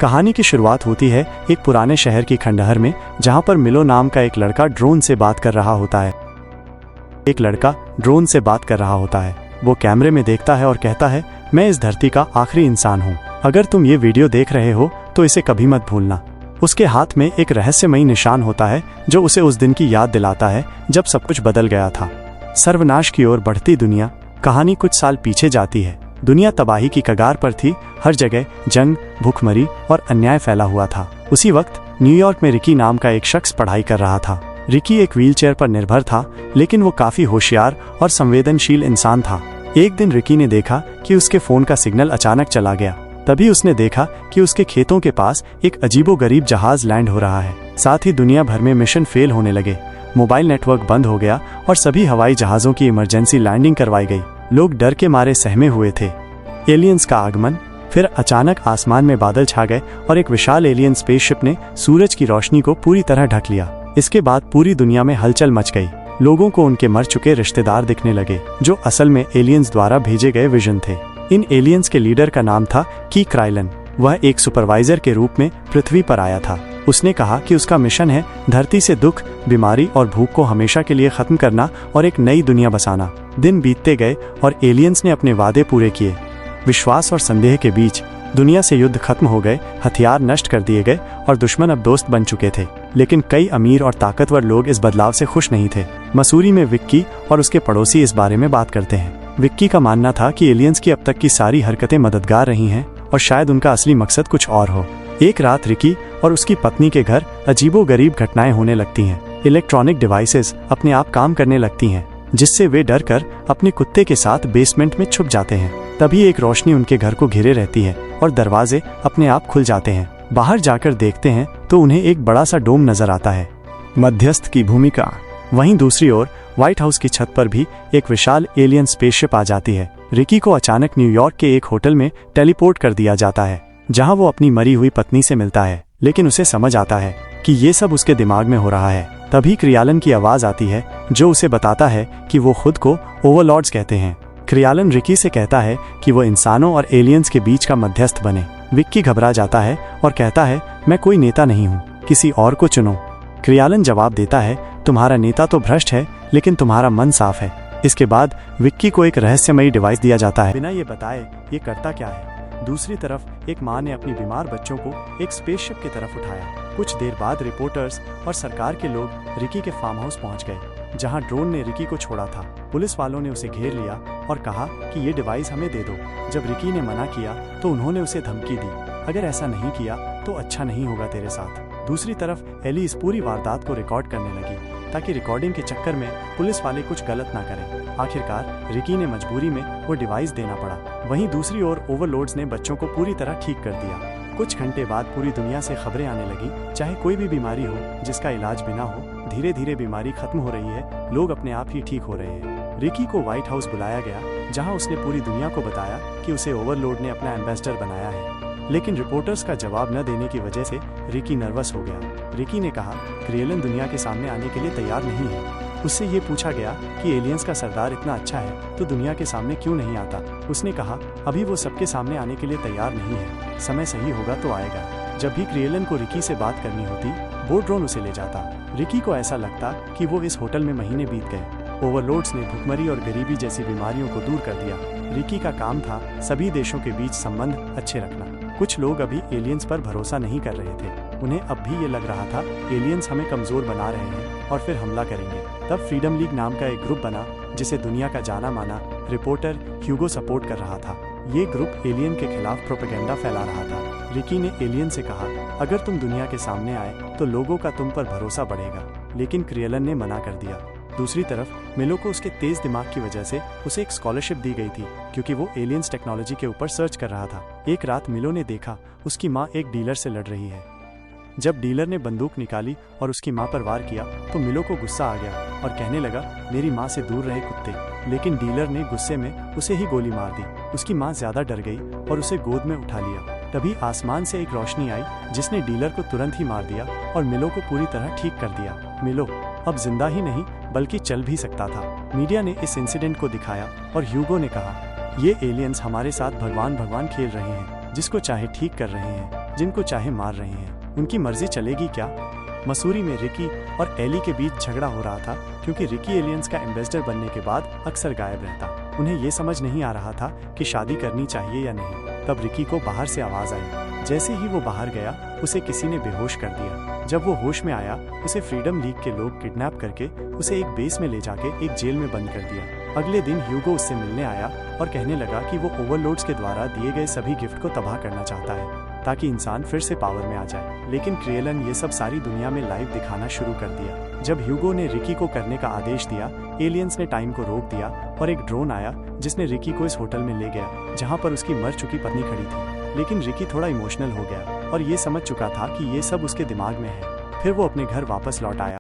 कहानी की शुरुआत होती है एक पुराने शहर की खंडहर में, जहां पर मिलो नाम का एक लड़का ड्रोन से बात कर रहा होता है। वो कैमरे में देखता है और कहता है, मैं इस धरती का आखिरी इंसान हूँ। अगर तुम ये वीडियो देख रहे हो तो इसे कभी मत भूलना। उसके हाथ में एक रहस्यमयी निशान होता है जो उसे उस दिन की याद दिलाता है जब सब कुछ बदल गया था। सर्वनाश की ओर बढ़ती दुनिया। कहानी कुछ साल पीछे जाती है। दुनिया तबाही की कगार पर थी। हर जगह जंग, भूखमरी और अन्याय फैला हुआ था। उसी वक्त न्यूयॉर्क में रिकी नाम का एक शख्स पढ़ाई कर रहा था। रिकी एक व्हीलचेयर पर निर्भर था, लेकिन वो काफी होशियार और संवेदनशील इंसान था। एक दिन रिकी ने देखा कि उसके फोन का सिग्नल अचानक चला गया। तभी उसने देखा कि उसके खेतों के पास एक अजीबोगरीब जहाज लैंड हो रहा है। साथ ही दुनिया भर में मिशन फेल होने लगे। मोबाइल नेटवर्क बंद हो गया और सभी हवाई जहाजों की इमरजेंसी लैंडिंग करवाई गई। लोग डर के मारे सहमे हुए थे। एलियंस का आगमन। फिर अचानक आसमान में बादल छा गए और एक विशाल एलियन स्पेसशिप ने सूरज की रोशनी को पूरी तरह ढक लिया। इसके बाद पूरी दुनिया में हलचल मच गई। लोगों को उनके मर चुके रिश्तेदार दिखने लगे, जो असल में एलियंस द्वारा भेजे गए विजन थे। इन एलियंस के लीडर का नाम था की क्राइलन। वह एक सुपरवाइजर के रूप में पृथ्वी पर आया था। उसने कहा कि उसका मिशन है धरती से दुख, बीमारी और भूख को हमेशा के लिए खत्म करना और एक नई दुनिया बसाना। दिन बीतते गए और एलियंस ने अपने वादे पूरे किए। विश्वास और संदेह के बीच दुनिया से युद्ध खत्म हो गए, हथियार नष्ट कर दिए गए और दुश्मन अब दोस्त बन चुके थे। लेकिन कई अमीर और ताकतवर लोग इस बदलाव से खुश नहीं थे। मसूरी में विक्की और उसके पड़ोसी इस बारे में बात करते हैं। विक्की का मानना था कि एलियंस की अब तक की सारी हरकतें मददगार रही हैं और शायद उनका असली मकसद कुछ और हो। एक रात रिकी और उसकी पत्नी के घर अजीबोगरीब घटनाएं होने लगती हैं। इलेक्ट्रॉनिक डिवाइसेस अपने आप काम करने लगती हैं, जिससे वे डर कर अपने कुत्ते के साथ बेसमेंट में छुप जाते हैं। तभी एक रोशनी उनके घर को घेरे रहती है और दरवाजे अपने आप खुल जाते हैं। बाहर जाकर देखते हैं तो उन्हें एक बड़ा सा डोम नजर आता है। मध्यस्थ की भूमिका। वहीं दूसरी ओर व्हाइट हाउस की छत पर भी एक विशाल एलियन स्पेसशिप आ जाती है। रिकी को अचानक न्यूयॉर्क के एक होटल में टेलीपोर्ट कर दिया जाता है, जहां वो अपनी मरी हुई पत्नी से मिलता है। लेकिन उसे समझ आता है कि ये सब उसके दिमाग में हो रहा है। तभी क्रियालन की आवाज आती है, जो उसे बताता है कि वो खुद को ओवरलॉर्ड्स कहते हैं। क्रियालन रिकी से कहता है कि वो इंसानों और एलियंस के बीच का मध्यस्थ बने। विक्की घबरा जाता है और कहता है, मैं कोई नेता नहीं हूँ, किसी और को चुनो। क्रियालन जवाब देता है, तुम्हारा नेता तो भ्रष्ट है, लेकिन तुम्हारा मन साफ है। इसके बाद विक्की को एक रहस्यमयी डिवाइस दिया जाता है। बिना ये बताए ये करता क्या है। दूसरी तरफ एक माँ ने अपनी बीमार बच्चों को एक स्पेसशिप की तरफ उठाया। कुछ देर बाद रिपोर्टर्स और सरकार के लोग रिकी के फार्म हाउस पहुंच गए, जहां ड्रोन ने रिकी को छोड़ा था। पुलिस वालों ने उसे घेर लिया और कहा कि ये डिवाइस हमें दे दो। जब रिकी ने मना किया तो उन्होंने उसे धमकी दी, अगर ऐसा नहीं किया तो अच्छा नहीं होगा तेरे साथ। दूसरी तरफ एली इस पूरी वारदात को रिकॉर्ड करने लगी, ताकि रिकॉर्डिंग के चक्कर में पुलिस वाले कुछ गलत ना करें। आखिरकार रिकी ने मजबूरी में वो डिवाइस देना पड़ा। वहीं दूसरी ओर ओवरलॉर्ड्स ने बच्चों को पूरी तरह ठीक कर दिया। कुछ घंटे बाद पूरी दुनिया से खबरें आने लगी, चाहे कोई भी बीमारी हो जिसका इलाज बिना हो, धीरे धीरे बीमारी खत्म हो रही है, लोग अपने आप ही ठीक हो रहे हैं। रिकी को व्हाइट हाउस बुलाया गया, जहां उसने पूरी दुनिया को बताया कि उसे ओवरलॉर्ड ने अपना एम्बेसडर बनाया है। लेकिन रिपोर्टर्स का जवाब न देने की वजह से रिकी नर्वस हो गया। रिकी ने कहा, क्रिएलन दुनिया के सामने आने के लिए तैयार नहीं है। उससे ये पूछा गया कि एलियंस का सरदार इतना अच्छा है तो दुनिया के सामने क्यों नहीं आता। उसने कहा, अभी वो सबके सामने आने के लिए तैयार नहीं है, समय सही होगा तो आएगा। जब भी क्रिएलन को रिकी से बात करनी होती, वो ड्रोन उसे ले जाता। रिकी को ऐसा लगता कि वो इस होटल में महीने बीत गए। ओवरलॉर्ड्स ने भुखमरी और गरीबी जैसी बीमारियों को दूर कर दिया। रिकी का काम था सभी देशों के बीच संबंध अच्छे रखना। कुछ लोग अभी एलियंस पर भरोसा नहीं कर रहे थे। उन्हें अब भी ये लग रहा था एलियंस हमें कमजोर बना रहे हैं और फिर हमला करेंगे। तब फ्रीडम लीग नाम का एक ग्रुप बना, जिसे दुनिया का जाना माना रिपोर्टर ह्यूगो सपोर्ट कर रहा था। ये ग्रुप एलियन के खिलाफ प्रोपेगेंडा फैला रहा था। रिकी ने एलियन से कहा, अगर तुम दुनिया के सामने आए तो लोगों का तुम पर भरोसा बढ़ेगा, लेकिन क्रिएलन ने मना कर दिया। दूसरी तरफ मिलो को उसके तेज दिमाग की वजह से उसे एक स्कॉलरशिप दी गई थी, क्योंकि वो एलियंस टेक्नोलॉजी के ऊपर सर्च कर रहा था। एक रात मिलो ने देखा उसकी माँ एक डीलर से लड़ रही है। जब डीलर ने बंदूक निकाली और उसकी माँ पर वार किया तो मिलो को गुस्सा आ गया और कहने लगा, मेरी माँ से दूर रहे कुत्ते। लेकिन डीलर ने गुस्से में उसे ही गोली मार दी। उसकी माँ ज्यादा डर गई और उसे गोद में उठा लिया। तभी आसमान से एक रोशनी आई, जिसने डीलर को तुरंत ही मार दिया और मिलो को पूरी तरह ठीक कर दिया। मिलो अब जिंदा ही नहीं बल्कि चल भी सकता था। मीडिया ने इस इंसिडेंट को दिखाया और ह्यूगो ने कहा, ये एलियंस हमारे साथ भगवान भगवान खेल रहे हैं, जिसको चाहे ठीक कर रहे हैं। जिनको चाहे मार रहे हैं। उनकी मर्जी चलेगी क्या? मसूरी में रिकी और एली के बीच झगड़ा हो रहा था क्योंकि रिकी एलियंस का एम्बेसडर बनने के बाद अक्सर गायब रहता। उन्हें ये समझ नहीं आ रहा था कि शादी करनी चाहिए या नहीं। तब रिकी को बाहर से आवाज आई। जैसे ही वो बाहर गया उसे किसी ने बेहोश कर दिया। जब वो होश में आया उसे फ्रीडम लीग के लोग किडनैप करके उसे एक बेस में ले जाके एक जेल में बंद कर दिया। अगले दिन ह्यूगो उससे मिलने आया और कहने लगा कि वो ओवरलोड्स के द्वारा दिए गए सभी गिफ्ट को तबाह करना चाहता है ताकि इंसान फिर से पावर में आ जाए। लेकिन क्रिएलन ये सब सारी दुनिया में लाइव दिखाना शुरू कर दिया। जब ह्यूगो ने रिकी को करने का आदेश दिया, एलियंस ने टाइम को रोक दिया और एक ड्रोन आया जिसने रिकी को इस होटल में ले गया जहाँ पर उसकी मर चुकी पत्नी खड़ी थी। लेकिन रिकी थोड़ा इमोशनल हो गया और ये समझ चुका था कि ये सब उसके दिमाग में है। फिर वो अपने घर वापस लौट आया।